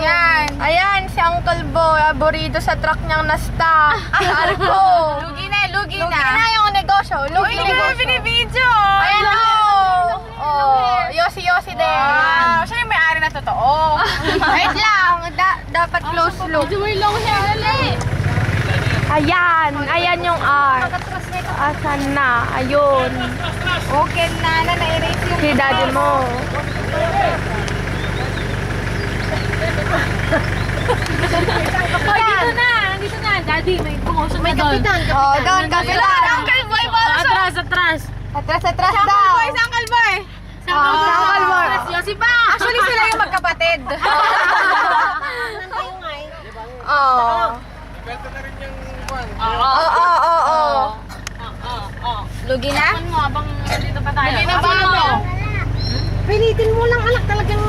Yan. Ayan, si Uncle Boy. Aborido sa truck niyang na-stock. Arko. Lugi na. Lugi na yung negosyo. Lugi na negosyo. Binibidyo. Ayan oh. Yosi din. Wow, siya yung may-ari na totoo. Wait lang. Dapat close look. May long hair, dali. Ayan yung R. Asan na? Ayun. Okay na, na-erase yung... Si daddy mo. Dito na. Daddy, may promotion na doon. Oh, doon kapitan. Uncle Boy, atras. Atras daw. Sa Uncle Boy. Uncle Boy. Yosi ba? Actually, sila yung magkapatid. Oh. Benta na rin yung kwan. Oo. Lugi na? Mo, abang dito pa tayo. Lugi na ba mo? Pilitin mo lang anak talagang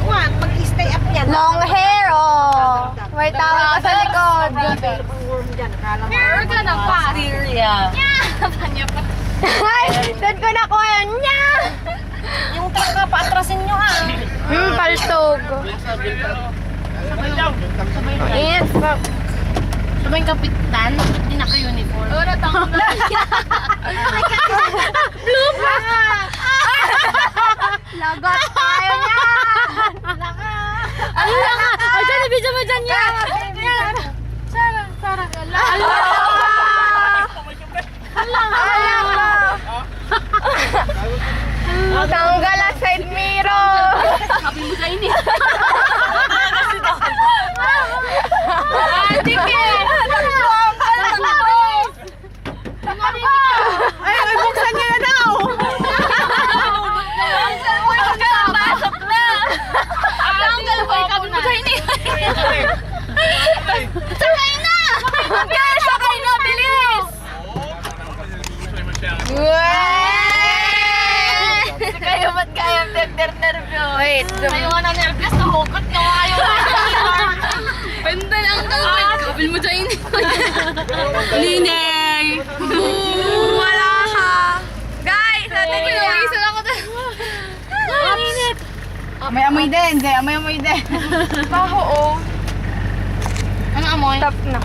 mag-stay up yan. Long hair, oh. May tawag ka sa likod. Meron ka na pa. Syria. Panya pa. Ay, doon ko nakuha yun. Nya! Yung taka, paatrasin nyo ha. Paltog. Ingat pa. Sabay kapitan, hindi naka-uniform. Oo, natang Blue pa! Lagot tayo niyan! Ano lang nga? Ay, dyan, video mo dyan yan! Sarang, Tanggal ang side mirror! Sabi mo kayo niya. Ay, buksan niya na daw. Pasok na! Uncle Boy, sabi mo kayo niya. Sakay na! Guys, sakay na! Bilis! Kaya ba't kaya nervyo? Wait. Ayaw nga na nervyos, nahukot ka nga ayaw. Penda lang ka. Kabil mo dyan. Ninay! Wala ka! Guys, natin yun. Pinawisan ako doon. Init. May amoy din, may amoy din. Baho, oh. Ano amoy? Stop na.